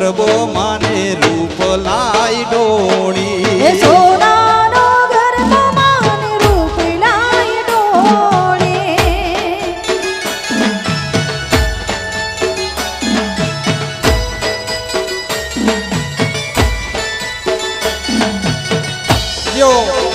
ગરબો માને રૂપ લાઈ ડોળી એ સોનાનો ગરબો માને રૂપ લાઈ ડોળી યો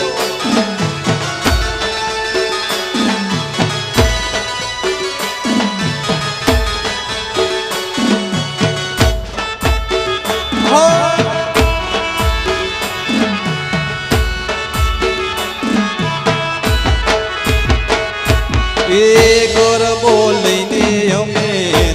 એ ગરબો લઈને અમે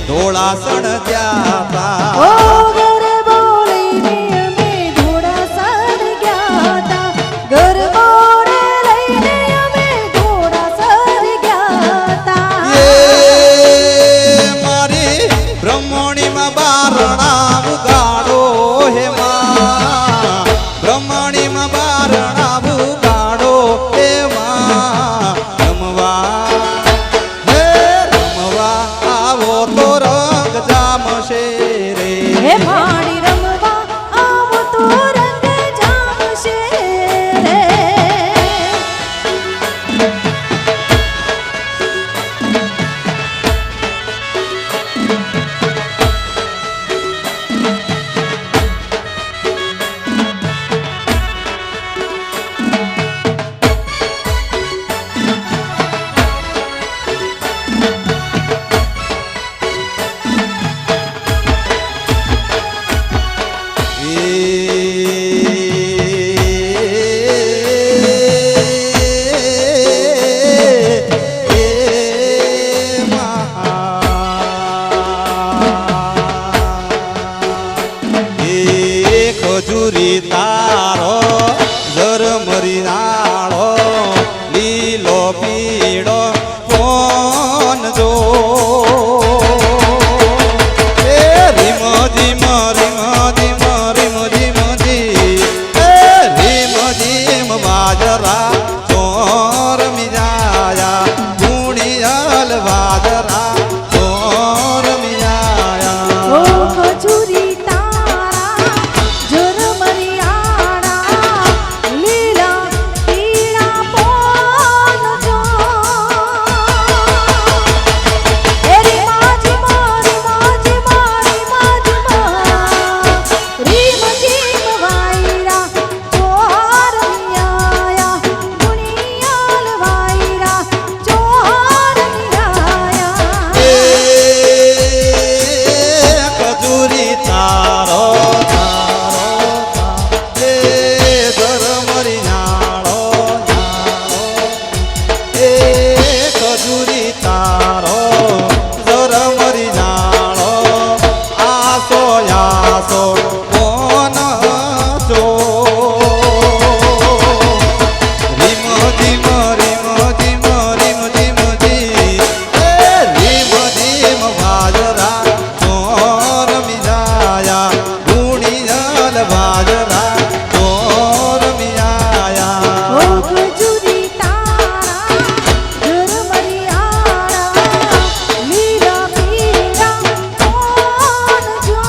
ધોળાસણ ગયા ઓ હતા ગરબો લઈને અમે ધોળાસણ ગયા તા ગરબો લઈને અમે ધોળાસણ ગયા તા એ મારી બ્રહ્મણીમાં બારણા ઉગાડો હે માં બ્રહ્મણીમાં બારણા ઉગાડો હે માં રમવા આવો તો રંગ જામશે રે હે ભાણી રમવા આવો તો રંગ જામશે રે ખજૂરી તારો ઝરમરી નાળો લીલો પીળો ફોન જો એ રીમ ધીમ રીમ ધીમ રીમ ધીમ ધી એ રીમ ધીમ બાજરા ચોર મિજાયા ગુણિયલ બાજરા ચોર મિજાયા ઓ ખજૂરી તારા ઝરમરિયાળા લીલા પીળા પોન જો એ રીમા જીમા રીમા જીમા રીમા જીમા રીમ જીમ વાયરા ચોર મિયાયા ગુણિયાલ વાયરા ચોર મિયાયા એ ખજૂરી તારો એ ધરમરી નાળો એ ખજૂરી તારો ધરમરી નાળો આસો આસો કોન જો રીમ ધીમ રીમ ધીમ રીમ ધીમ ધી એ રીમ ધીમ બાજરા ચોર મિજાયા ગુણિયલ બાજરા ચોર મિજાયા ઓ ખજૂરી તારા ઝરમરિયાળા લીલા પીળા પોન જો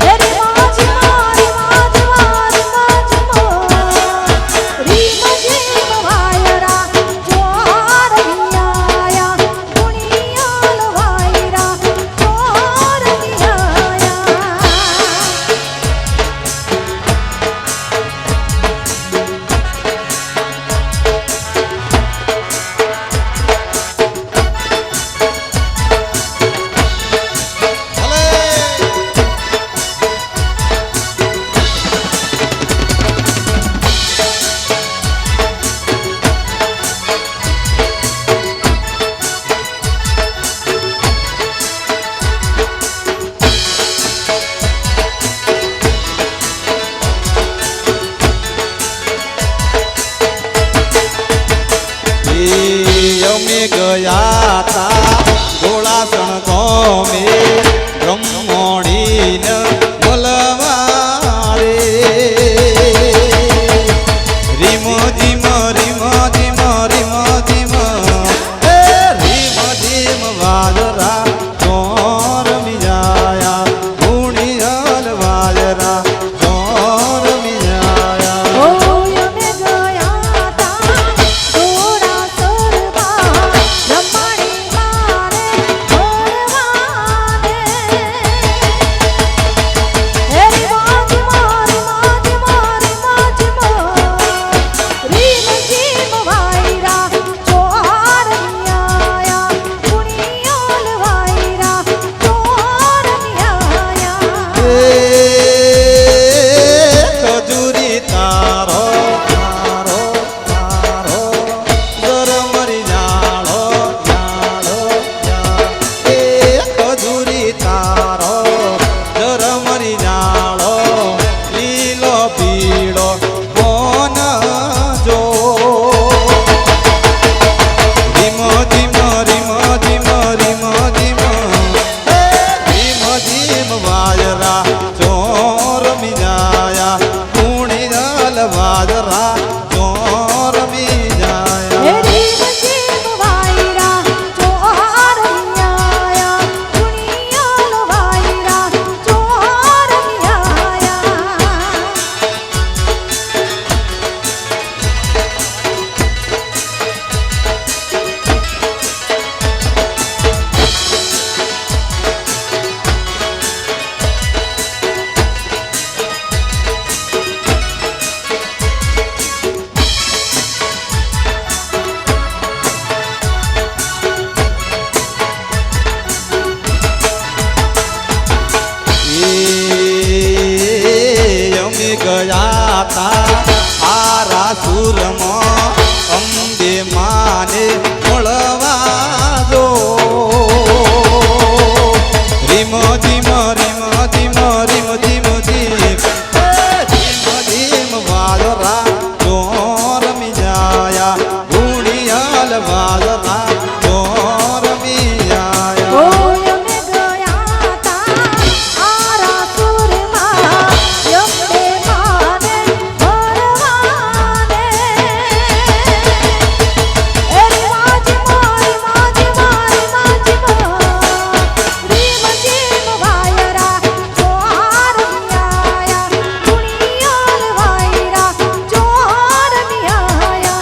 હે રીમા જીમા રીમા જીમા રીમા જીમા રીમ જીમ વાયરા ચોર મિયાયા ગુણિયાલ વાયરા ચોર મિયાયા અમે ગયા તા ધોળાસણ ગોમે બ્રહ્મણીને મળવા રે રીમ ધીમ રીમ ધીમ રીમ ધીમ એ રીમ ધીમ વાદરા ચોર મિજા વાદલા મોરમી આયા ઓય અમે ગયા તા આરા સુરમાં યમને માને ભરવાને એરી માજી મારી માજી મારી માજી રીમ જીમ વાયરા ચોર મિયાયા દુનિયાલ વાયરા ચોર મિયાયા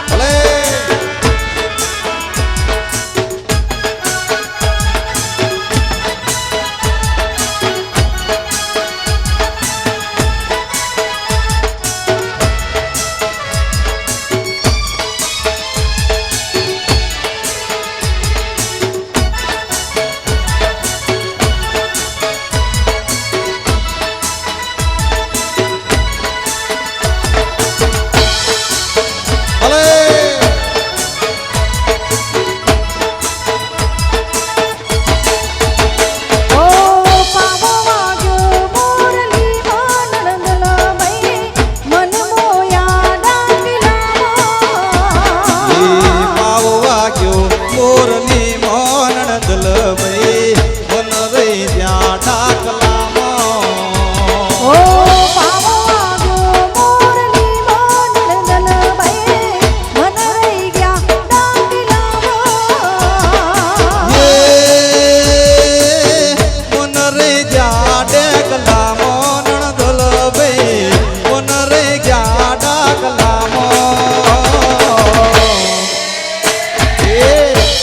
ભલે ભલે ઓ પાવો વાગ્યો મોરલી માનંદલા મઈ મન મોયા ડાંગલામાં પાવ વાગ્યો મોરની મોનણ દલભાઈ વન રે ત્યાં ડાકલામાં ઓ પાવો વાગ્યો મોરલી માનંદલા મઈ મન રહી ગયા ડાંગલામાં મન રે જા ડેકલા મોનણ દલભાઈ મન રે ગયા ડાકલામાં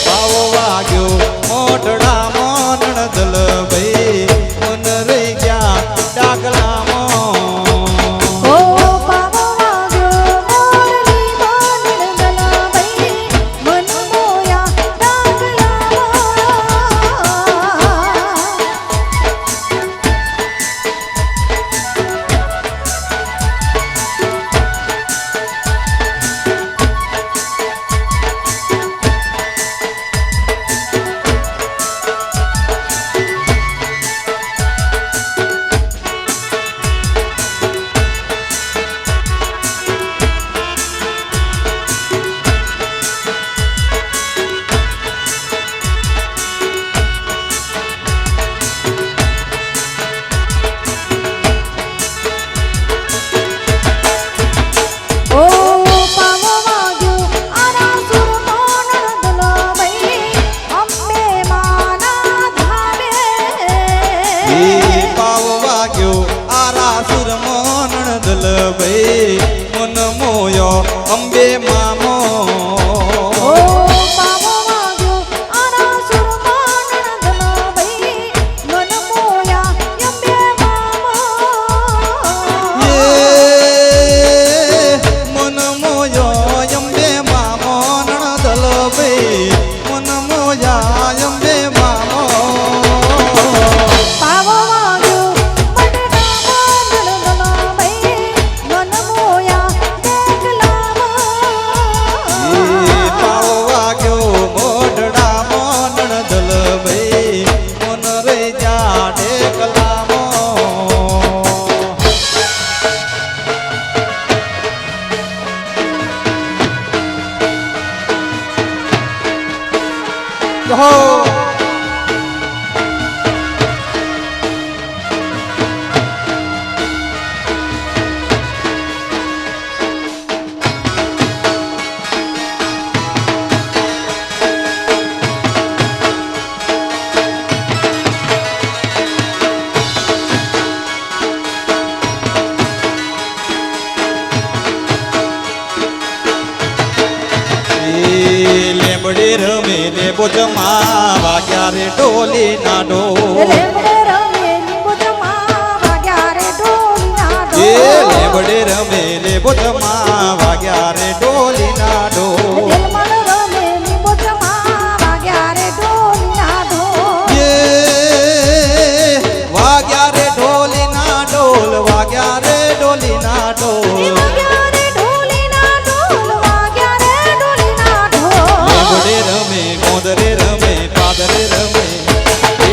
પાવ વાગ્યો મોઢડા મોનણ દલભાઈ મન રે ગયા ડાકલામાં ઓ પાવો વાગ્યો મોરલી માનંદલા મઈ મન મોયા ડાંગલામાં ઓ પાવો વાગ્યો આરા સુરમાં નણંદલા મઈ અંબે માના ધામે પાવ વાગ્યો આરા સુર મોનણ દલભાઈ મન મોયો અંબે મામો ઓ પાવો વાગ્યો આરા સુરમાં નણંદલા મઈ મન મોયા અંબે મામો મન મોયો અંબે મામો નણ દલભાઈ મન મોયા અંબે મામો પાવો વાગ્યો મડડામાં નણંદલા મઈ મન મોયા દેખલામાં પાવ વાગ્યો મોઢડા મોનણ દલભાઈ મન રે જા ડેકલામાં હો લેબડે રમે લે બોજમાં વાગ્યા રે ઢોલી ના ઢોલ લેબડે રમે લીંબુજમાં વાગ્યા રે ઢોલીના એ ઢોલ લેબડે રમે લે બોજમાં વાગ્યા રે ઢોલી ના ઢોલ દિલમણ રમે લીંબુજમાં વાગ્યા રે ઢોલીના ઢોલ એ વાગ્યા રે ઢોલી ના ઢોલ વાગ્યા રે ઢોલી ના ઢોલ વાગ્યા રે ઢોલીના ઢોલ વાગ્યા રે ઢોલીના ઢોલ લેબડે રમે મોદરે રમે પાદરે રમે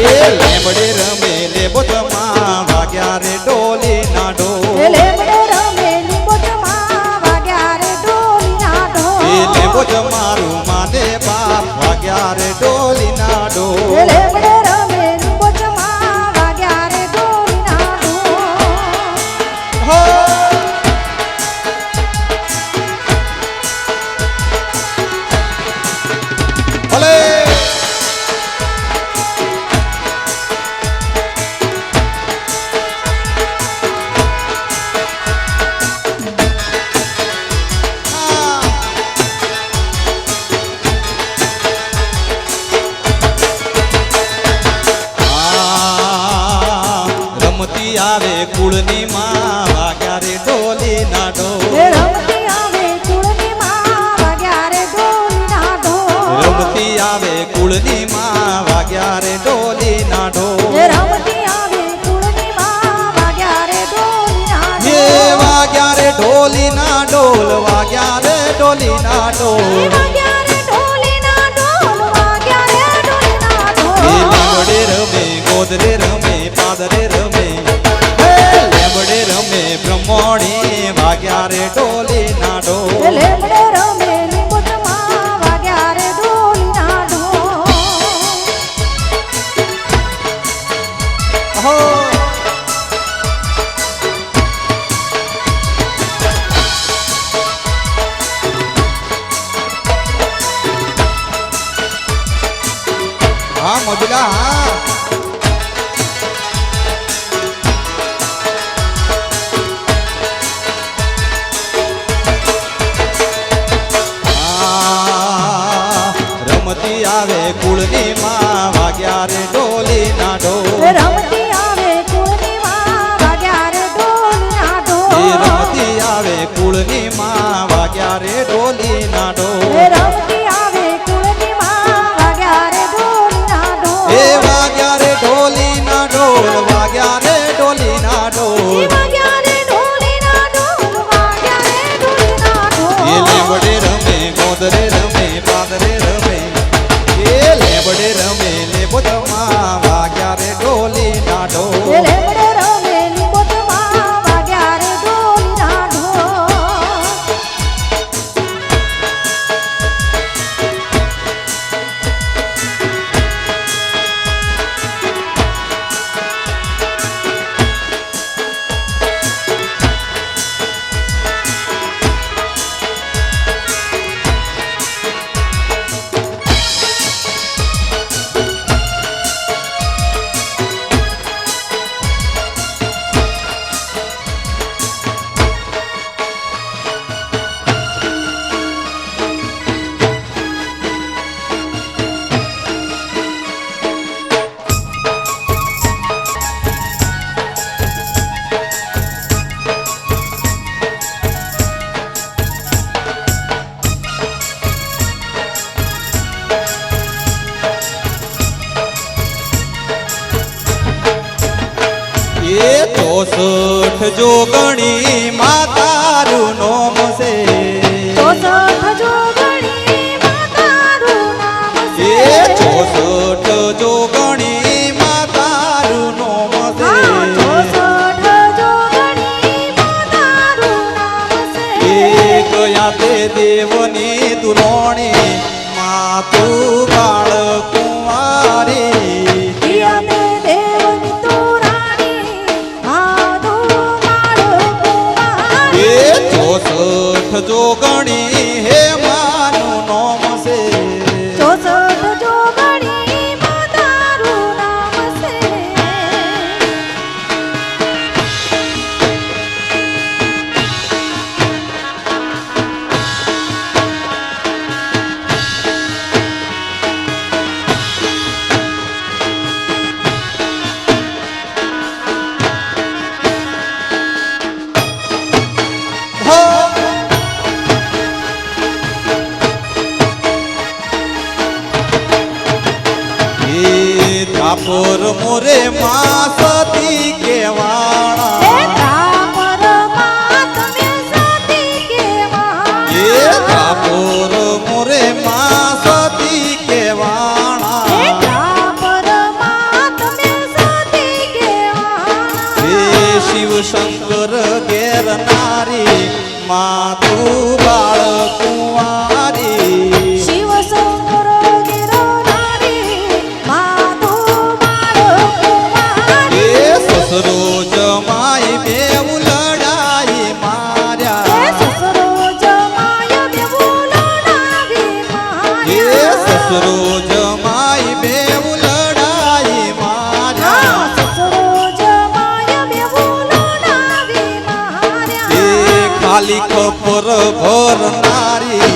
એ લેબડે રમે લેબોતમાં વાગ્યા રે ડોલીના ઢોલ એ લેબડે રમે લીંબોચમાં વાગ્યા રે ઢોલીના ઢોલ. એ લેબોજ મારું માને બાપ વાગ્યા રે ડોલીના એ ઢોલ લેબડે રમે લીંબોચમાં વાગ્યા રે ઢોલીના ઢોલ. હો ભલે રમતી આવે કુળની માં વાગ્યા રે ડોલીના એ ઢોલ રમતી આવે કુળની માં વાગ્યા રે ઢોલીના ઢોલ. રમતી આવે કુળની માં વાગ્યા રે ડોલીના એ ઢોલ રમતી આવે કુળની માં વાગ્યા રે ઢોલીના એ ઢોલ. વાગ્યા રે ઢોલીના ઢોલ વાગ્યા રે ઢોલીના એ ઢોલ વાગ્યા રે ઢોલીના ઢોલ વાગ્યા રે ઢોલીના એ ઢોલ. લેબડે રમે ગોદરે રમે પાદરે રમે હે લેબડે રમે બ્રહ્મણી વાગ્યા રે ડોલીના એ ઢોલ લેબડે રમે લીંબોચમાં વાગ્યા રે ઢોલીના ઢોલ. હો હા મજલા હા રમતી આવે કુળની માં વાગ્યા રે ડોલીના એ ઢોલ રમતી આવે કુળની માં વાગ્યા રે ઢોલીના એ ઢોલ. રમતી આવે કુળની માં વાગ્યા રે ડોલીના એ ઢોલ રમતી આવે કુળની માં વાગ્યા રે ઢોલીના ઢોલ. એ વાગ્યા રે ઢોલીના ઢોલ વાગ્યા રે ઢોલીના એ ઢોલ વાગ્યા રે ઢોલીના ઢોલ વાગ્યા રે ઢોલીના ઢોલ. એ લેબડે રમે ગોદરે રમે પાદરે રમે એ લેબડે રમે લેબોતમાં વાગ્યા રે ડોલીના એ ઢોલ લેબડે રમે લીંબોચમાં વાગ્યા રે ઢોલીના ઢોલ. એ 64 જોગણી માતારું નોમ છે તો જોગણી માતારું નામ છે. એ 64 જોગણી માતારું નોમ છે જોગણી માતારું નામ છે. એ કયા તે દેવની તુરોણી માતું બાળ કુંવારી પિયા તે દેવની તોરાણી આદો માળ કુમારી. એ 64 જોગણી હે માનું નોમ છે જોગણી માતારું નામ છે. ઠાકોર મોરે માસતી કેવાણા એ ઠાકોરમાં તમે સતી કેવાણા. એ ઠાકોર મોરે માસતી એ કેવાણા ઠાકોરમાં તમે શિવ શંકર ઘેર નારી માં તું બાળ કુંવારી શિવ શંકર ગિરો નારી માધુ માળો કુમારી એ સસરો જમાઈ બેવ લડાઈ હે માર્યા સસરો જમાય બેવું લડાવી એ માર્યા સસરો જમાઈ બેવ લડાઈ માર્યા સસરો જમાય બેવું લડાવી એ માર્યા ખાલી કપર ભરનારી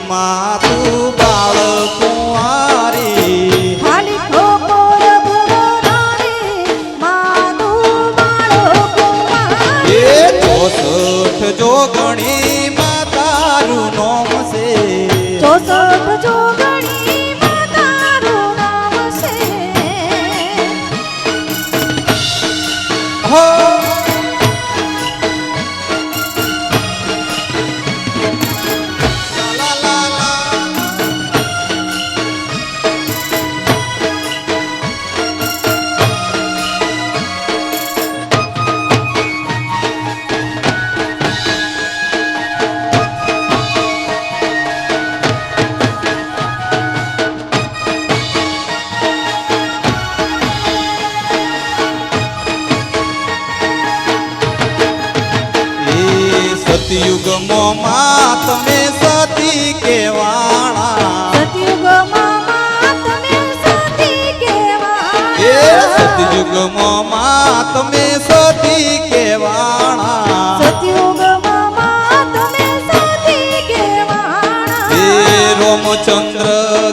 માં તું બાળ કુંવારી ખાલી ખોપર ભરનારી માધુ માળો કુમારી એ 64 જોગણી માં તારું નોમ છે 64 જોગણી માં તારું નામ છે હો લા લા લા સતયુગમાં માં તમે સતી કેવાણા સતયુગમાં તમે સતી કહેવાના. એ સતયુગમાં માં તમે સતી કેવાણા સતયુગમાં તમે સતી કહેવાના. એ રોમચંદ્ર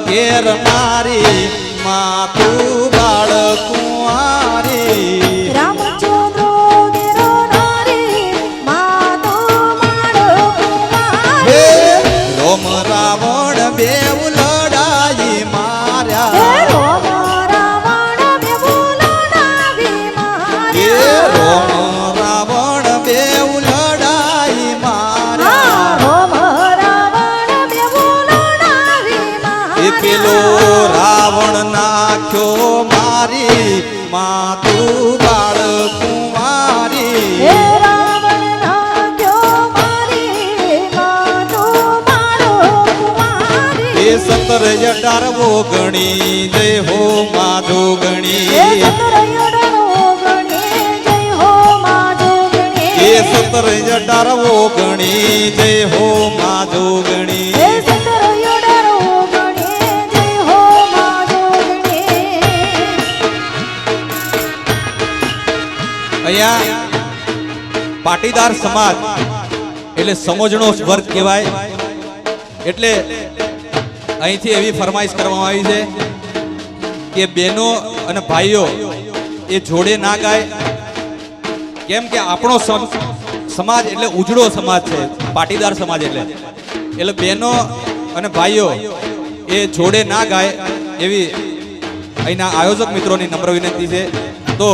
ઘેર નારી માં તું બાળ કુંવારી રામચંદ્ર ગેરો નારી માધો માળો હે કુમારી. રોમ રાવણ બેવ લડાઈ હે માર્યા રોમ રાવણ બેવું લડાવી એ માર્યા. રોમ રાવણ બેવ લડાઈ હા, માર્યા રોમ રાવણ બેવું લડાવી એ માર્યા. પેલો રાવણ નાખ્યો મારી માં તું બાળ કુંવારી હે રાવણ નાખ્યો મારી માધો માળો કુમારી. એ 17 ઓગણી જય હો માધો હે ગણી સતરયડનો ગણે જય હો માધો ગણે. એ 17 ઓગણી જય હો માધો ગણી હે સતરયડનો ગણે જય હો માધો ગણે. અહીંયા પાટીદાર સમાજ એટલે સમજણો વર્ગ કહેવાય એટલે અહીંથી એવી ફરમાઈશ કરવામાં આવી છે કે બહેનો અને ભાઈઓ એ જોડે ના ગાય કેમ કે આપણો સમાજ એટલે ઉજળો સમાજ છે પાટીદાર સમાજ એટલે બહેનો અને ભાઈઓ એ જોડે ના ગાય એવી અહીંના આયોજક મિત્રોની નમ્ર વિનંતી છે તો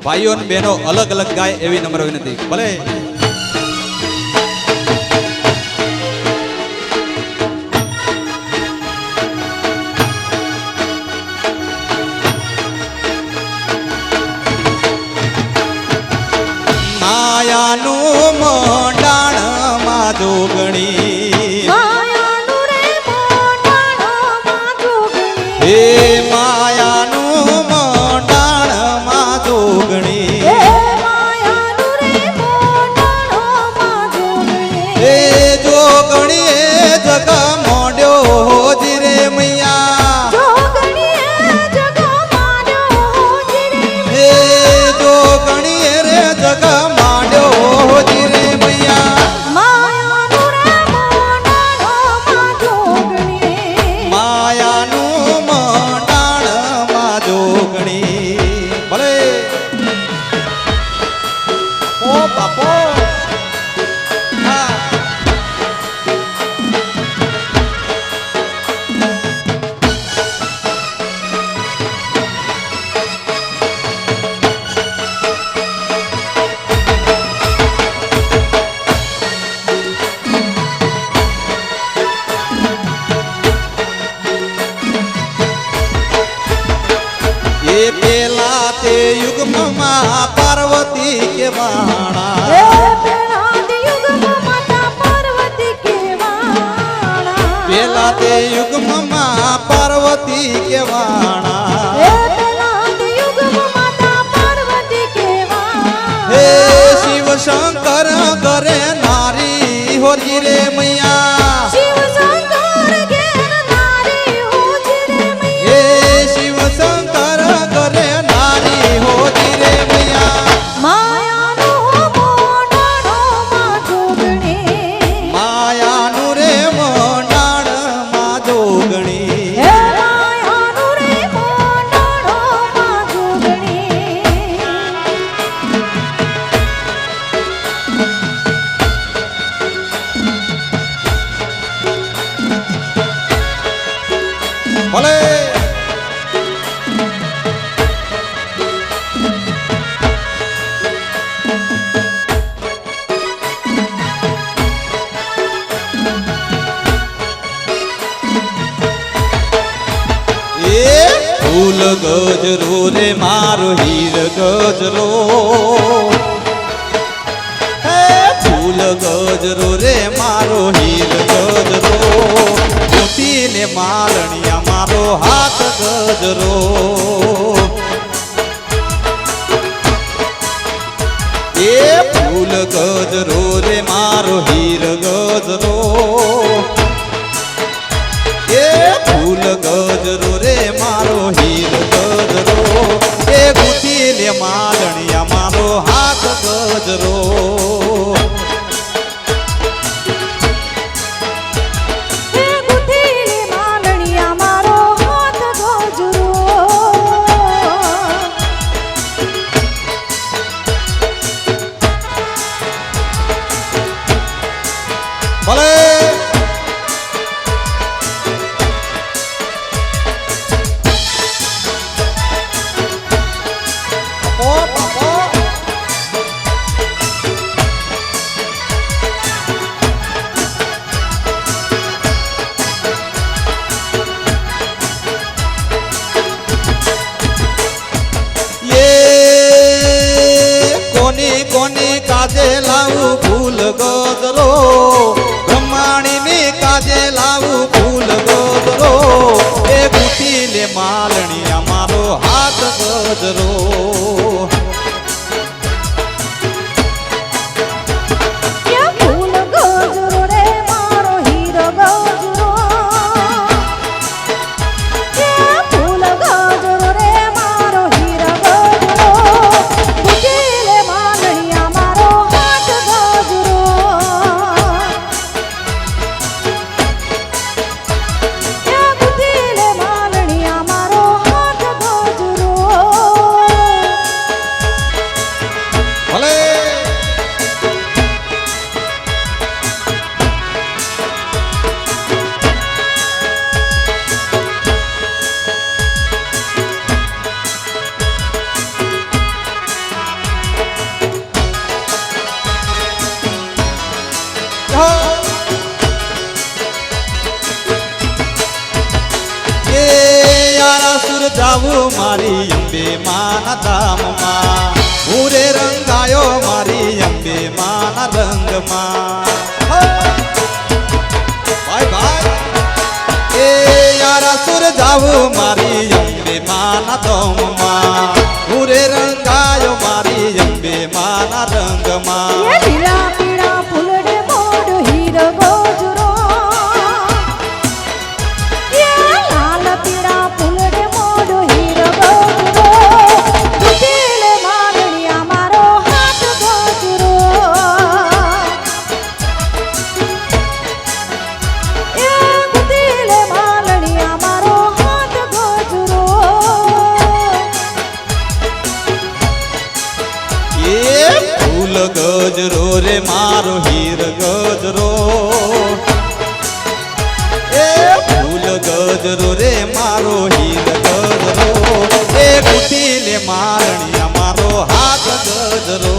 ભાઈઓ અને બહેનો અલગ અલગ ગાય એવી નમ્ર વિનંતી ભલે માયાનું મંડાણ માધોગણી માયાનું રે મોંડાણો માધો ગણે. હે માયાનું મંડાણ માધોગણી હે માયાનું રે મોંડાણો માધો ગણે. હે જોગણી એ જગ મોડ્યો હોજી રે મૈયા જોગણીએ જગ માર્યો જીરે. હે જોગણી એ રે જગ માંડ્યો હોજી રે મૈયા માયાનું રે મોંડાણો માધો ગણે. માયાનું મંડાણ માધોગણી ભલે ઓ બાપો હા તે યુગમાં પાર્વતી કે વાણા એ પેલા યુગમાં માતા પાર્વતી કેવાણા પેલા તે યુગમાં પાર્વતી કે વાણા એ પેલા યુગમાં માતા પાર્વતી કેવાણા હે શિવ શંકર કરે નારી હોરી રે મૈયા શિવ શંકર ઘેર નારી હોજી રે મૈયા હે શિવ શંકર કરે નારી હોરી રે મૈયા માયાનો મોડાનો માં જોગણી માયાનું રે મંડાણમાં જોગણી હે માયાનો રે મોડાનો માં જોગણી ભલે ફૂલ ગજરો રે મારો હીર ગજરો હે ફૂલ ગજરો રે મારો હીર ગજરો મોતીને માલણિયા મારો હાથ ગજરો એ ફૂલ ગજરો રે મારો હીર ગજરો એ ફૂલ ગજરો રે મારો હીર ગજરો એ ગુથી લે માલણિયા મારો હાથ ગજરો હે ગુથીલી માલણિયા મારો હાથ ગજરો ભલે આપો, આપો. કોની કોની કાજે લાવું ફૂલ ગજરો બ્રહ્માણીની કાજે લાવું ફૂલ ગજરો એ બુટી લે માલણિયા મારો હાથ ગજરો કે ફૂલ ગજરો રે મારો હીર ગજરો કે ફૂલ ગજરો રે મારો હીર ગજરો ગુથીલે માલણિયા મારો હાથ ગજરો કે ગુથીલે માલણિયા મારો હાથ ગજરો ભલે એ યારા સુર જાવું મારી અંબે માના ધામમાં હું રે રંગાયો મારી અંબે માના રંગમાં ભાઈ ભાઈ એ યારા સુર જાવું મારી અંબે માના ધામમાં હું રે રંગાયો મારી અંબે માના રંગમાં એ લીલા પીળા ફૂલડે મોઢ હીર ગજરો એ લાલ પીળા ફૂલડે મોઢ હીર ગજરો ગુથીલે માલણિયા મારો હાથ ગજરો એ ગુથીલે માલણિયા મારો હાથ ગજરો એ ફૂલ ગજરો રે મારો હીર ગજરો એ ફૂલ ગજરો રે મારો હીર ગજરો એ ગુથી લે મારણિયા મારો હાથ ગજરો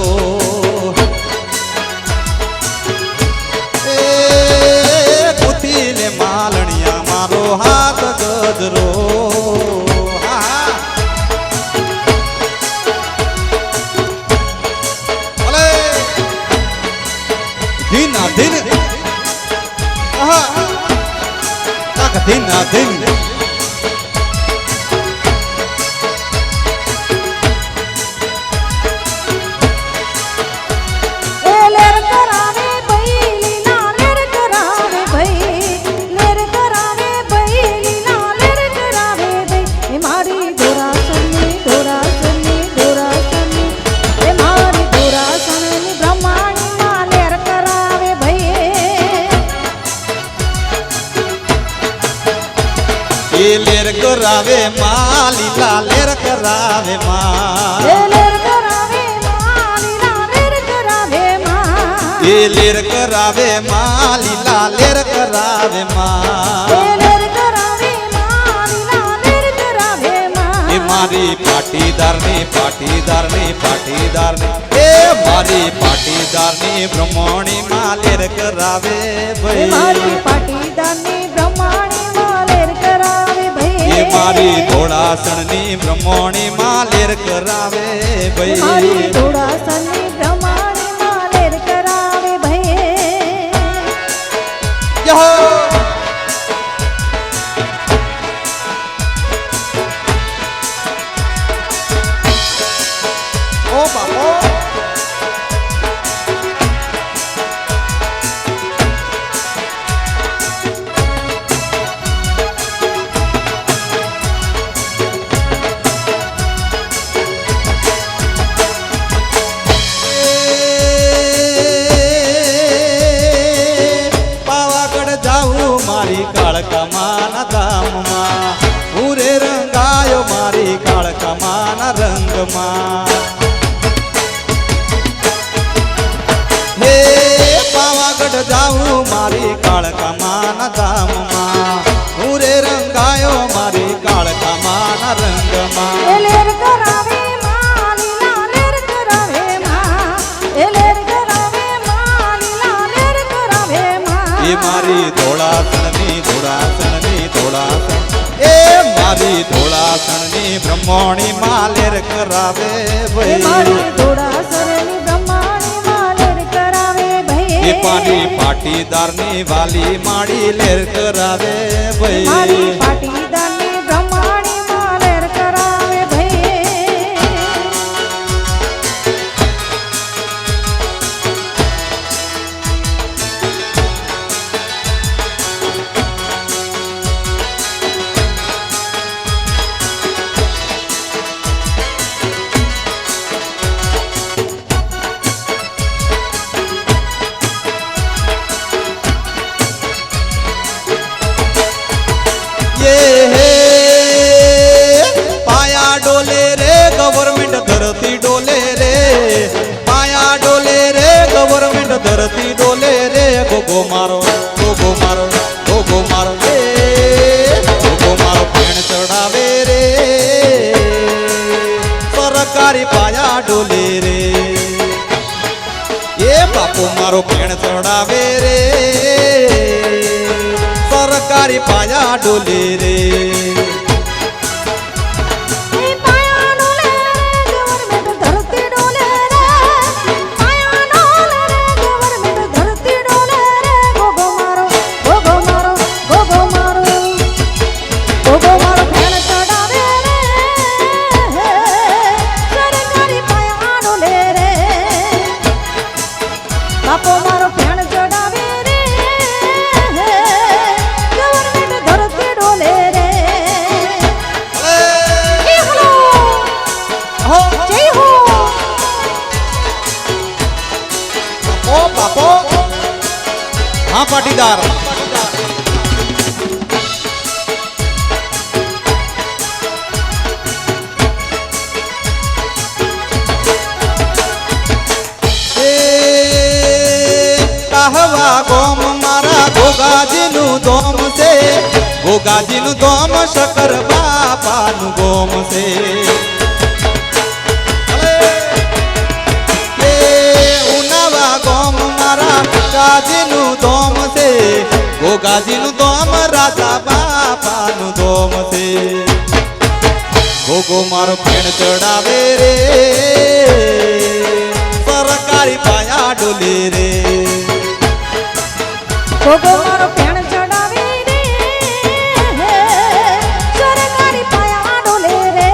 એ ગુથી લે માલણિયા મારો હાથ ગજરો હા હા કરાવે માં લીલા લેર કરાવે માં એ લેર કરાવે માં લીલા લેર કરાવે માં એ લેર કરાવે માં લીલા લેર કરાવે માં એ લેર કરાવે માં લીલા લેર કરાવે માં એ મારી પાટીદારની પાટીદારની પાટીદારની એ મારી પાટીદારની બ્રહ્મણી માં લેર કરાવે એ ભાઈ મારી પાટીદારની બ્રહ્માણી માં લેર કરાવે ભાઈ એ મારી ધોળાસણની બ્રહ્મણી માં લેર કરાવે એ મારી ભાઈ ધોળાસરની બ્રહ્માણી માં લેર કરાવે ભાઈ યહો ઓ બાપો પાવાગઢ જાઉં મારી કાળકામાના ધામમાં પૂરે રંગાયો મારી કાળકામાના રંગમાં હે પાવાગઢ જાઉં મારી કાળકામાના ધામમાં પૂરે રંગાયો મારી કાળકામાના એ રંગમાં લેર કરાવે માં લીલા લેર કરાવે માં એ લેર કરાવે માં લીલા લેર કરાવે માં એ મારી ધોળાસણની ધોળાસણની ધોળાસણ એ મારી ધોળાસણની બ્રહ્મણી માં લેર કરાવે એ ભાઈ મારી ધોળાસરની બ્રહ્માણી માં લેર કરાવે ભાઈ એ પાની પાટીદારની વાલી માડી લેર કરાવે મારી ભાઈ પાટીદારની બ્રહ્માણી માં લેર કરાવે ભાઈ ये हे पाया डोले रे गवर्नमेंट धरती डोले रे पाया डोले रे गवर्नमेंट धरती डोले रे गोगो मारो गोगो मारो गोगो मारो रे गोगो मारो पेण चढ़ावे रे सरकारी पाया डोले रे ये बापू मारो पेण चढ़ावे रे सरकारी पाया डोले रे એ પાયા ડોલે રે ગવર્નમેન્ટ ધરતી ડોલે રે પાયા ડોલે રે ગવર્નમેન્ટ ધરતી ડોલે રે ગોગો મારો ગોગો મારો ગોગો મારો ગોગો મારો ફેણ ચડાવે રે સરકારી પાયા ડોલે રે બાપો મારો ફેણ ચડાવે રે ગવર્નમેન્ટ ધરતી ડોલે રે એ હલો હો જય હો ઓ બાપો હા પાટીદાર એ કહવા ગોમ મારા ગોગાજીનું દોમ છે ગોગાજીનું દોમ શંકર બાપાનું ગોમ છે એ ઉનાવા ગોમ મારા ગાજીનું દોમ છે ગોગાજીનું દોમ રાજા બાપાનું દોમ છે ગોગો મારો ફેણ ચડાવે રે સરકારી પાયા ડોલે રે ગોગો મારો ફેણ ચડાવે રે સરકારી પાયા ડોલે રે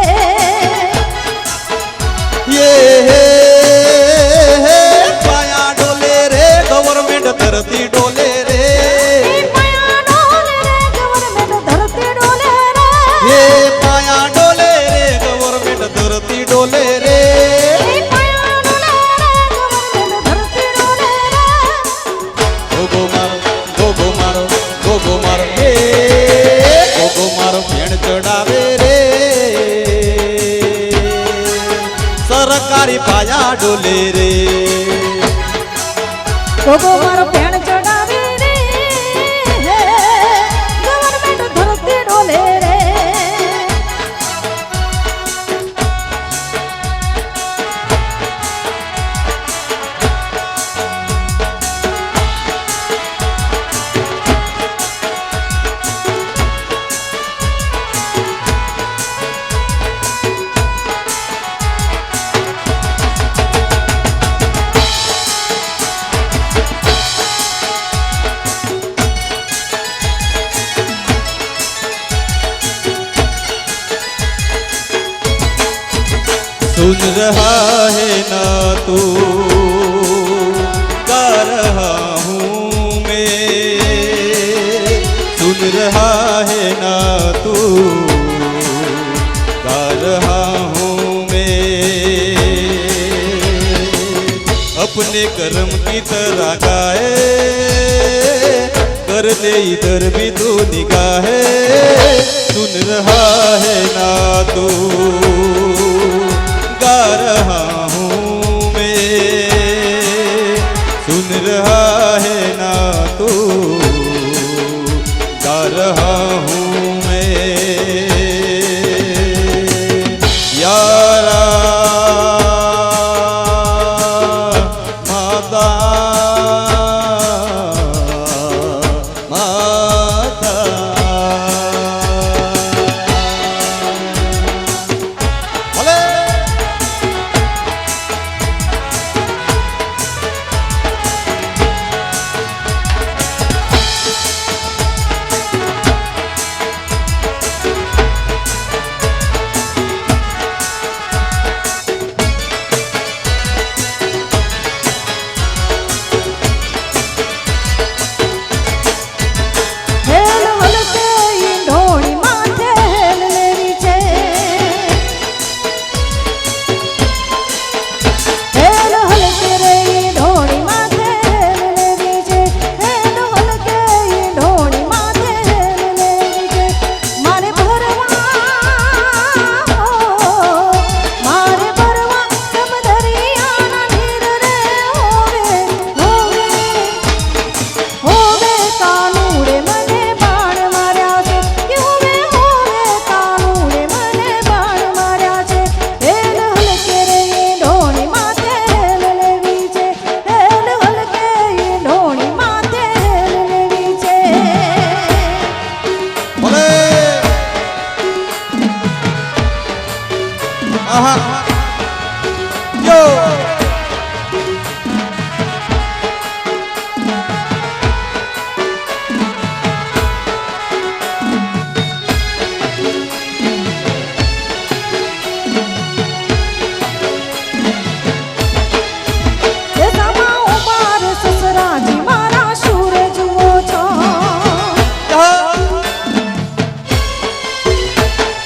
ये पाया डोले रे गवर्नमेंट धरती डोले रे એ પાયા ડોલે રે ગવર્નમેન્ટ ધરતી ડોલે રે ये पाया डोले रे गवर्नमेंट धरती डोले रे એ પાયા ડોલે રે ગવર્નમેન્ટ ધરતી ડોલે રે गोगो मारो गोगो मारो સરકારી પાયા ડોલે રે ગોગો મારો પેણ ચડાવી રે ગવર્મેન્ટ ધરતી ડોલે રે सुन रहा है ना तू गा रहा हूँ मैं सुन रहा है ना तू गा रहा हूँ मैं अपने कर्म की तरह गाए कर दे इधर भी तू निगाहे सुन रहा है ना तू गा रहा हूँ मैं सुन रहा है ना तू गा रहा हूँ मैं यारा माता माता भले હેલ હલકે ઈ ઢોળી માથે હેલ લેવી છે હેલ હલકે રે ઈ ઢોળી માથે હેલ લેવી છે હેલ હલકે ઈ ઢોળી માથે હેલ લેવી છે મારે ભરવા મારે ભરવા સબ દરિયાના નીર રે હોવે હોવે હોવે કાનુડે મને બાણ માર્યા છે કે હોવે કાનુડે મને બાણ માર્યા છે હેલ હલકે રે ઈ ઢોળી માથે હેલ લેવી છે હેલ હલકે ઈ ઢોળી માથે હેલ લેવી છે ભલે આહા યો એ સામા ઉપાર સસરાજી મારા શૂર જુઓ છો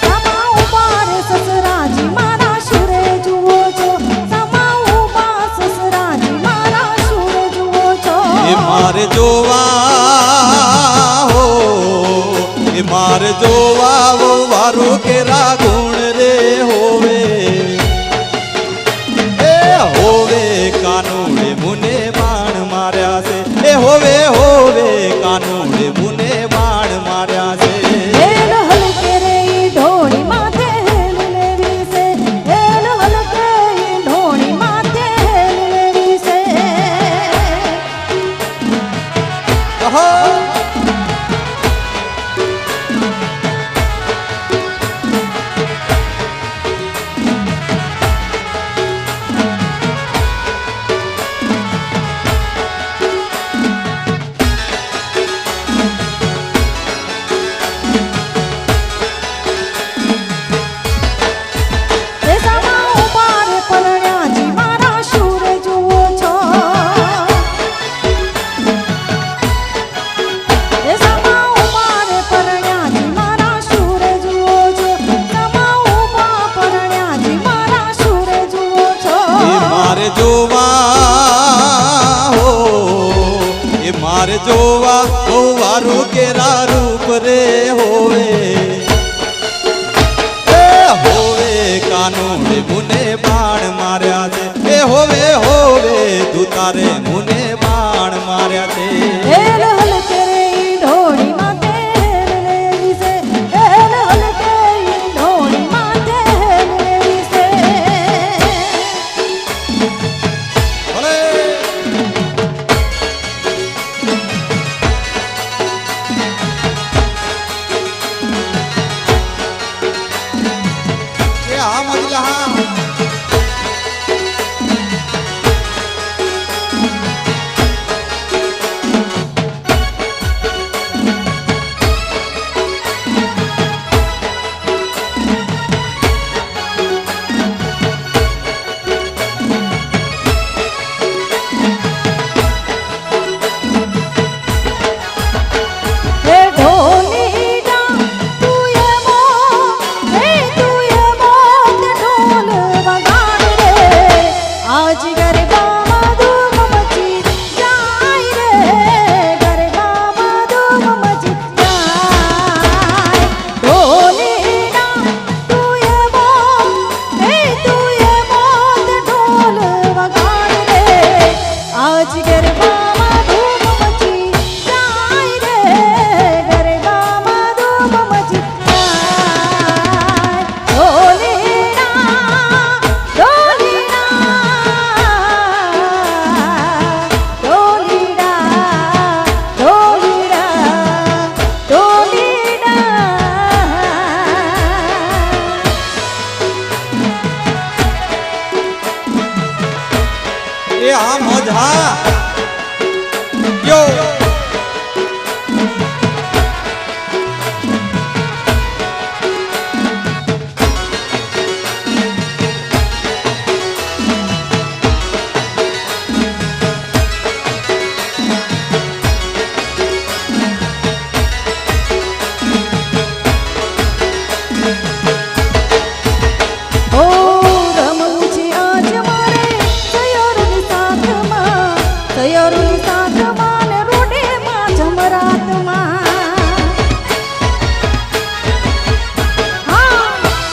સામા ઉપાર સસરાજી મારા શૂર જુઓ છો સામા ઉપાર સસરાજી મારા શૂર જુઓ છો એ મારે જોવા હો એ મારે જોવા વો વારું કેરા ગુણ રે હોવે એ હોવે કાનુડે મુને બાણ માર્યા છે એ હોવે હોવે કાનુડે મુને બાણ માર્યા છે હેલ હલકે રે ઈ ઢોળી માથે હેલ લેવી છે હેલ હલકે ઈ ઢોળી માથે હેલ લેવી છે કહો એ સામા ઉપાર પરણ્યાજી મારા શૂર જુઓ છો એ સામા ઉપાર પરણ્યાજી મારા શૂર જુઓ છો સામા ઉપાર પરણ્યાજી મારા શૂર જુઓ છો એ મારે જોવા હો એ મારે જોવા હો વારું કેરા રૂપ રે હોવે એ હોવે કાનુડે મુને બાણ મારે મુને બાણ માર્યા છે એલ હલ કે રે ઈ ઢોળી માથે હેલ લેવી છે એલ હલ કે ઈ ઢોળી માથે હેલ લેવી છે ભલે એ આ મજલા હા હે ઢોલી ડા તું એ મો હે તું એ મોત ઢોલ વગાડ રે આજ ગરબામાં ધૂમ મચી જાય રે ગરબામાં ધૂમ મચી જાય ઢોલી ડા તું એ મો હે તું એ મોત ઢોલ વગાડ રે આજ ગરબામાં ધૂમ મચી જાય રે ગરબામાં ધૂમ મચી જાય એ આ મોજ હા યો ઓ રમવું છે આજ મારે સયોરની સાથમાં ને રોડેમાં જમરાતમાં હા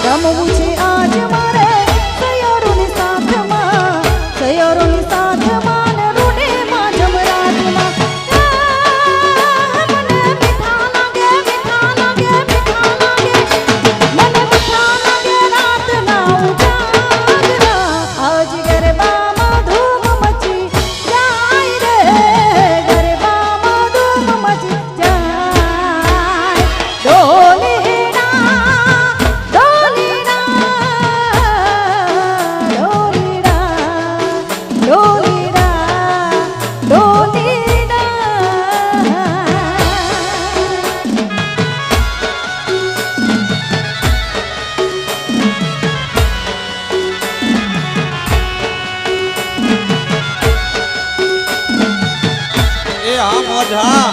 રમવું છે આજ મારે સયોરની સાથમાં ને રોડેમાં જમરાતમાં મને મીઠા લાગે મીઠા લાગે મીઠા લાગે મને મીઠા લાગે રાતના ઉજાગરા આજ ગરબામાં ધૂમ મચી જાય રે ગરબામાં ધૂમ મચી જાય ઢોલીડા ઢોલીડા ઢોલીડા ઢોલીડા એ આ મોજ હા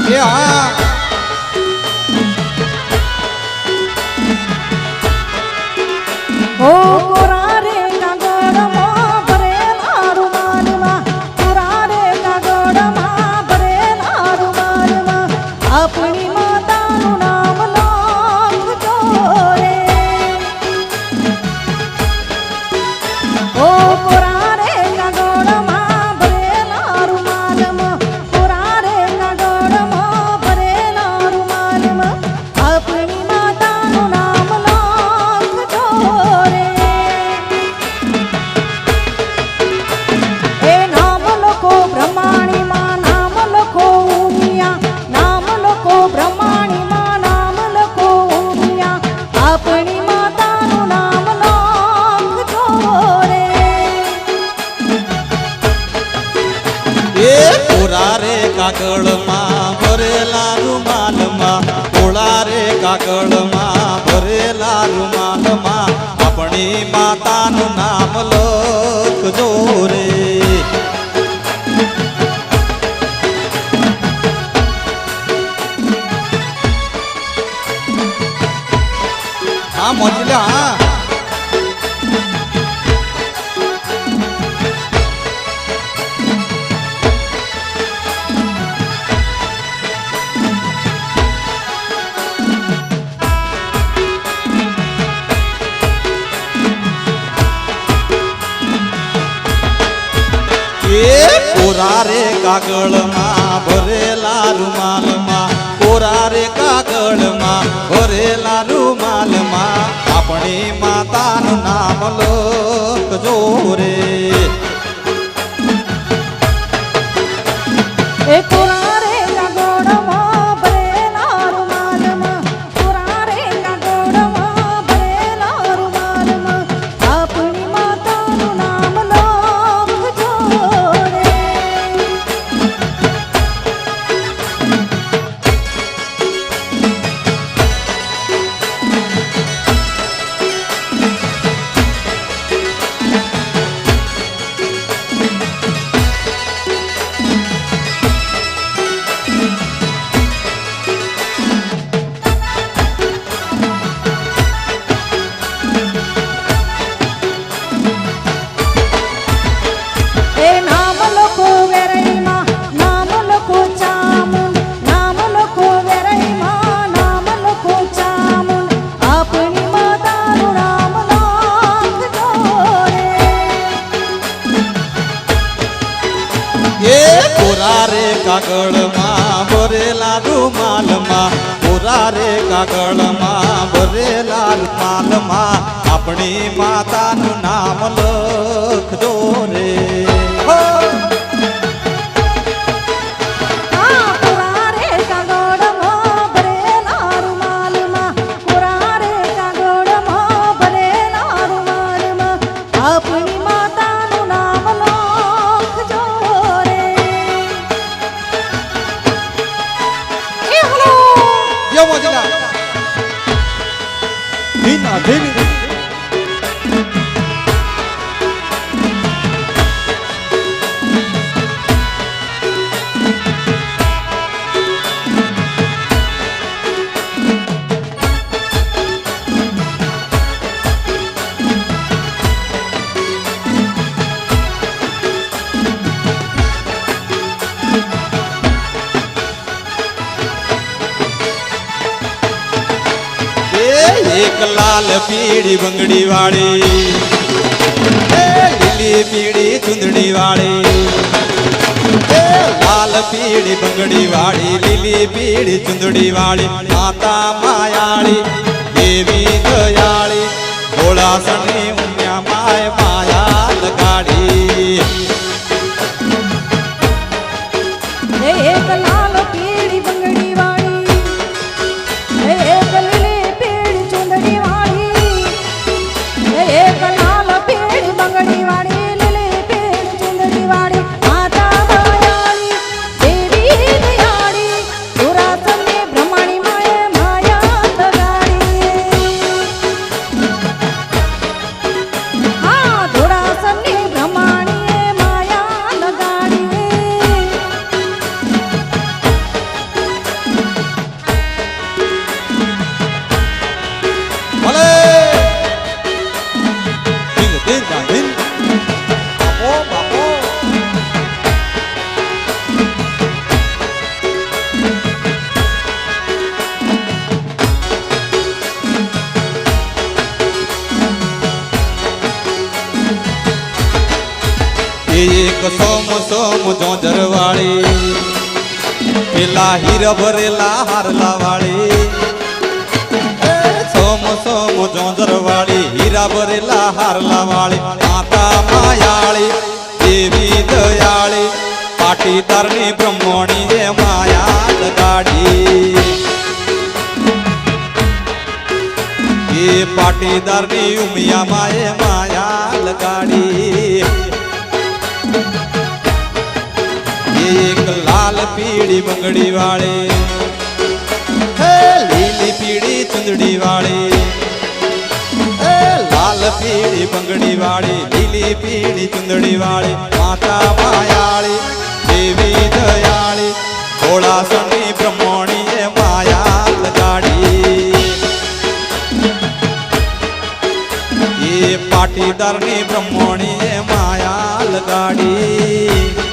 એ હા ઓ કોરા રે કાગળમાં ભરેલા રૂમાલમાં કોરા રે કાગળમાં ભરેલા રૂમાલમાં આપણી માતાનું નામ લખજો રે ઓ કોરા રે કાગળમાં ભરેલા રૂમાલમાં કોરા રે કાગળમાં ભરેલા રૂમાલમાં આપણી માતાનું નામ લખજો રે એ નામ લખો બ્રહ્માણીમાં નામ લખો ઉમિયા નામ લખો બ્રહ્માણીમાં નામ લખો ઉમિયા આપણી માતાનું નામ લખજો રે એ કોરા રે કાગળમાં ભરેલા રૂમાલમાં કોળા રે કાગળમાં ભરેલા રૂમાલમાં આપણે આપણી માતાનું નામ લખજો રે. હા મોજીલા હા. કોરા રે કાગળમાં ભરેલા રૂમાલમાં, કોરા રે કાગળમાં ભરેલા રૂમાલમાં આપણી માતાનું નામ લખજો રે. એ કોરા રે કાગળમાં ભરેલા રૂમાલમાં, કોરા રે કાગળમાં ભરેલા રૂમાલમાં આપણી માતાનું નામ લખજો રે. એ નામ લખો વેરઈમાં, નામ લખો ચામુંડ, નામ લખો વેરઈમાં, નામ લખો ચામુંડ આપણી માતાનું નામ લખજો રે. એ કોરા રે કાગળમાં ભરેલા રૂમાલમાં, કોરા રે કાગળમાં ભરેલા રૂમાલમાં આપણી માતાનું નામ લખજો રે. હો! આ કોરા રે કાગળમાં ભરેલા રૂમાલમાં, કોરા રે કાગળમાં ભરેલા રૂમાલમાં આપણી માતાનું નામ લખજો રે. એ હલો યો મોજીલા ધીના ધીની. એક લાલ પીળી બંગડી વાળી, લીલી પીળી ચુંદડી વાળી, લાલ પીળી બંગડી વાળી, લીલી પીળી ચુંદડી વાળી માતા માયાળી દેવી દયાળી, ઘોડાસણી ઉમ્યા માય માયા લગાડી. એક લાલ પીળી બંગડી વાળી, એક લીલી પીળી ચુંદડી વાળી, એક લાલ પીળી બંગડી વાળી, લીલી પીળી ચુંદડી વાળી માતા માયાળી દેવી દયાળી, પુરાતનની બ્રહ્માણી માએ માયા લગાડી. હા ધોળાસરની બ્રહ્માણીએ માયા લગાડી. ભલે ધીન ધીન ધીન. બાપો બાપો એક સોમ સોમ જોંજર વાળી, પેલા હીરા ભરેલા હારલા વાળી, સોમ સોમ જોંજર વાળી, હીરા ભરેલા હારલા વાળી માતા માયાળી દેવી દયાળી, પાટીદારની બ્રહ્મણી જે માયા લગાડી. એ પાટીદારની ઉમિયા માએ માયા લગાડી. એક લાલ પીળી બંગડી વાળી, લીલી પીળી ચુંદડી વાળી, લાલ પીળી બંગડી વાળી લીલી પીળી ચુંદડી વાળી માતા માયાળી દેવી દયાળી ભોળાસની બ્રહ્મણીએ માયા લગાડી એ પાટીદારની બ્રહ્મણીએ માયા લગાડી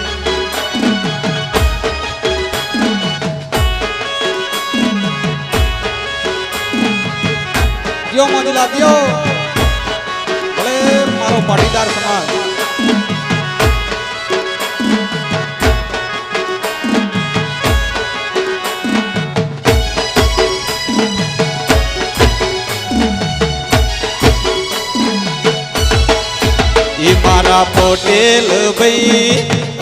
દિયો મોજલા દિયો ભલે મારો પાટીદાર સમાજ એ મારા પટેલ ભાઈ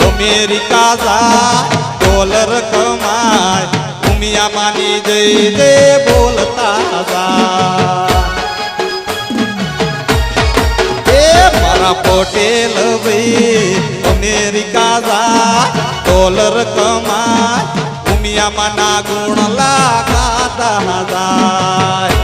અમેરિકા જા ડોલર કમાય ઉમિયા માની જઈ દે બોલતા જા મારા પટેલ ભાઈ અમેરિકા જા ડોલર કમાય ઉમિયામાં ના ગુણ લાગાતા જાય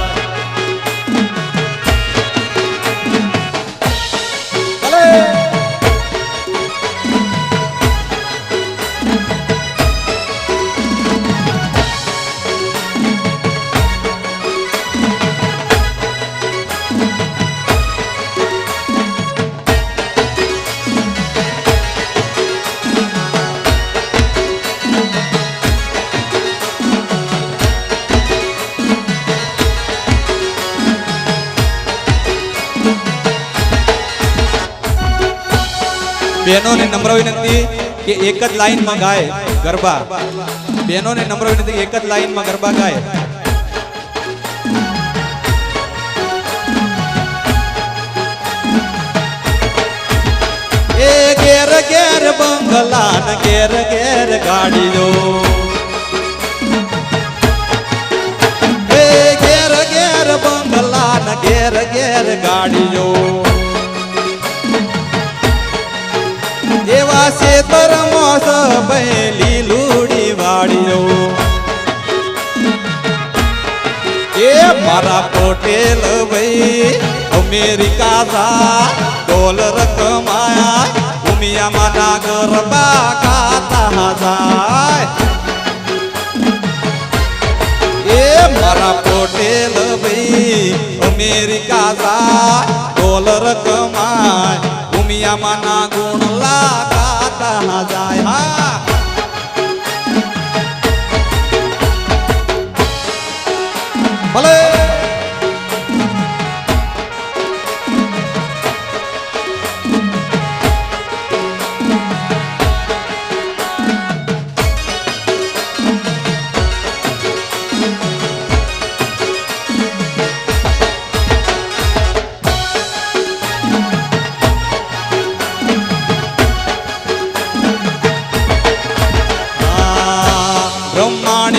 બહેનોને નમ્ર વિનંતી કે એક જ લાઈનમાં ગાય ગરબા બહેનોને નમ્ર વિનંતી કે એક જ લાઈનમાં ગરબા ગાય એ ઘેર ઘેર બંગલા ને ઘેર ઘેર ગાડીઓ એ ઘેર ઘેર બંગલા ને ઘેર ઘેર ગાડીઓ એવા શેતર મોસ પહેલી લૂડી વાળીઓ એ મારા પટેલ ભાઈ અમેરિકા જા ડોલર કમાયા ઉમિયામાં ના ગરબા ગાતા જાય એ મારા પટેલ ભાઈ અમેરિકા જા ડોલર કમાય ઉમિયામાં ના ગુણ લાગાતા જાય હા ભલે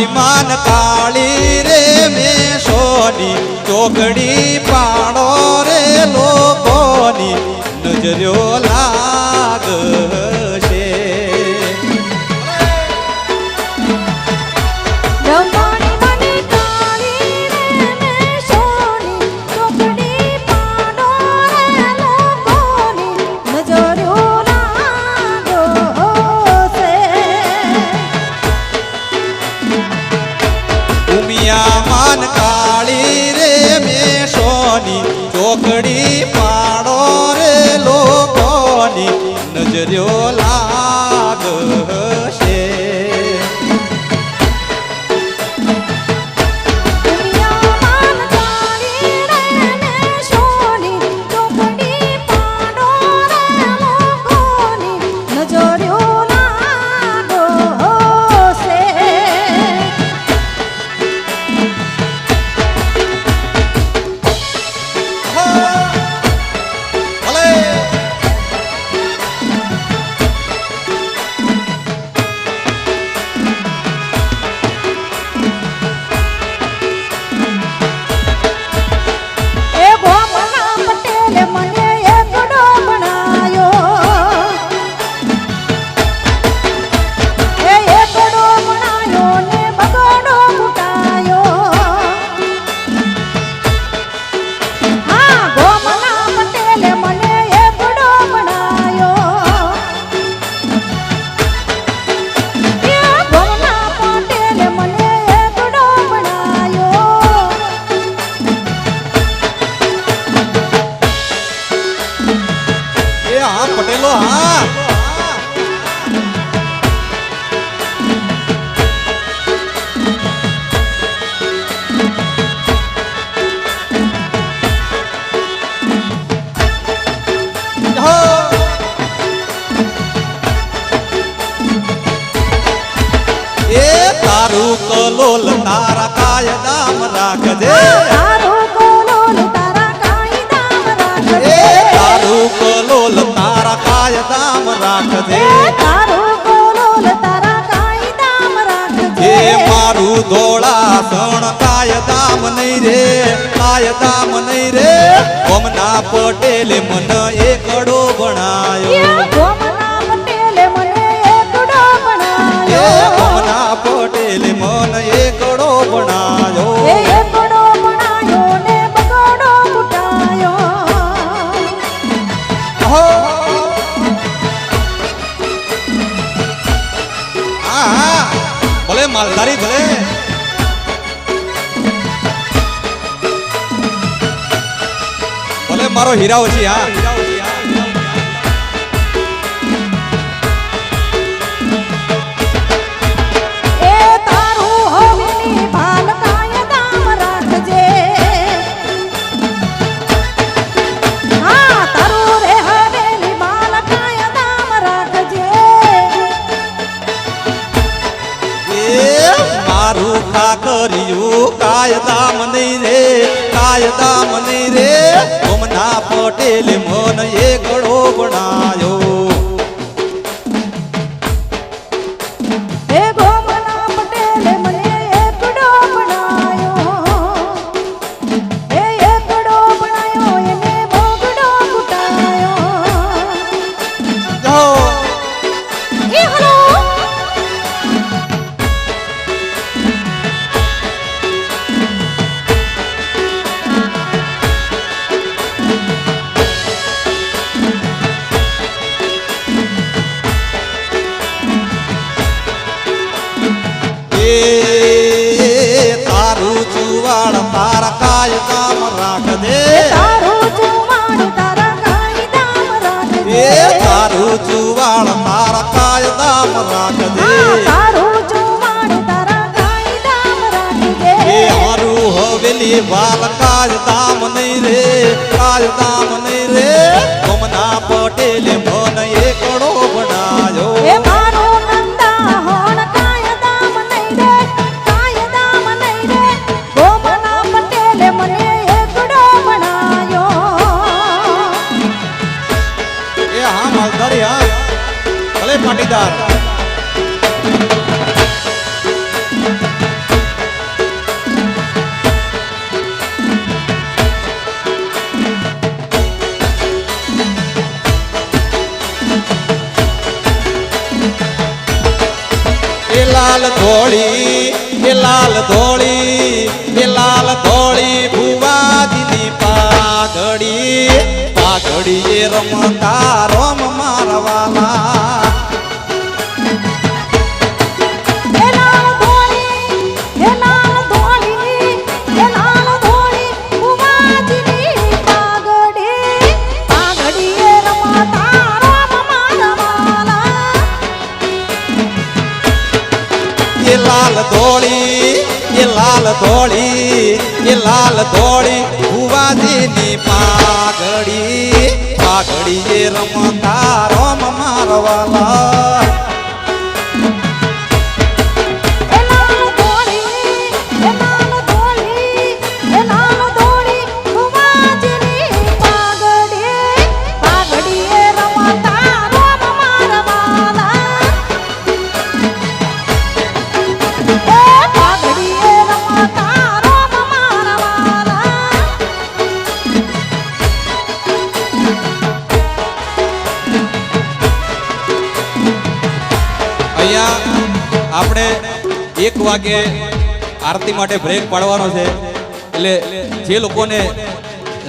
માન કાળી રે મેં સોની ચોકડી પાડો રે લોકોની નજર્યો લાગશે માન કાળી રે મેં રાખજે તારું કોલોલ તારા કાયદામાં રાખજે એ મારું ધોળાસણ કાયદામ નહીં રે કાયદામ નહીં રે ઓમના પટેલે મન એકડો બનાયો ગોમના પટેલે મને એકડો એ બનાયો ઓમના પટેલે મન એકડો બનાયો એ એકડો બનાયો ને બગડો ફૂટાયો હો હા ભલે માલધારી ભલે ભલે મારો હીરા ઓછી હા એ તારું હવેલી ભાલ કાયદામાં રાખજે હા તારું રે હવેલી ભાલ કાયદામાં રાખજે એ મારું કાકરિયું કાયદામ નહીં રે કાયદામ નહીં રે ઓમના પટેલે મન એકડો બનાયો એ ગોમના પટેલે મને એકડો બનાયો એ એકડો બનાયો એને બગડો ફૂટાયો જો એ હલો એ તારું ચુવાડ તારા કાયદામ રાખજે તારું જુવાડ તારા કાયદામાં રાખજે એ તારું ચુવાડ તારા કાયદામ રાખજે તારું જુવાડ તારા કાયદામાં રાખજે એ હારું હવેલી વાલ કાયદામ નહીં રે કાયદામ નહીં રે ઓમના પટેલે મન એકડો બનાયો એ મારો નંદા હોણ કાયદામાં નહીં રે કાયદામાં નહીં રે ગોમના પટેલે મને એકડો બનાયો એ હા માલધારી હા ભલે પાટીદાર એ લાલ ધોળી એ લાલ ધોળી એ લાલ ધોળી ભુવાજીની પાઘડી પાઘડી એ રમતા રોમ મારવાલા એ લાલ ધોળી એ લાલ ધોળી એ લાલ ધોળી કુવાજીની પાઘડી પાઘડી એ રમતા રામ મારવાલા એ લાલ ધોળી એ લાલ ધોળી એ લાલ ધોળી ભુવાજીની પાઘડી પાઘડી એ રમતા રોમ મારવાલા એ લાલ ધોળી એ લાલ ધોળી એ લાલ ધોળી કુવાજીની પાઘડી પાઘડી એ રમતા રામ મારવાલા એ પાઘડી એ રમતા રામ મારવાલા અહીંયા આપણે 1 વાગે આરતી માટે બ્રેક પાડવાનો છે એટલે જે લોકોને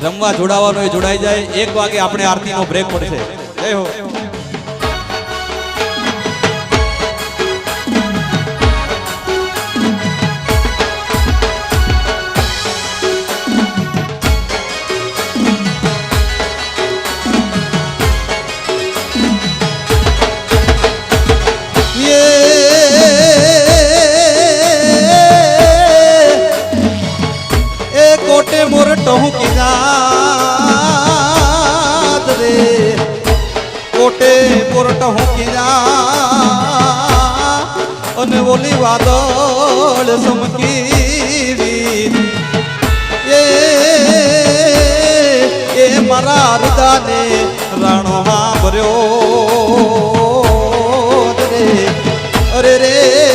રમવા જોડાવાનો એ જોડાઈ જાય 1 વાગે આપણે આરતીનો બ્રેક પડશે જય હો કોટે મોરટો હું કિનાત રે કોટે મોરટો હું કિનાત અને ઓલી વાદળ સમકીવી એ મારા હૃદયને રાણો ભર્યો અરે રે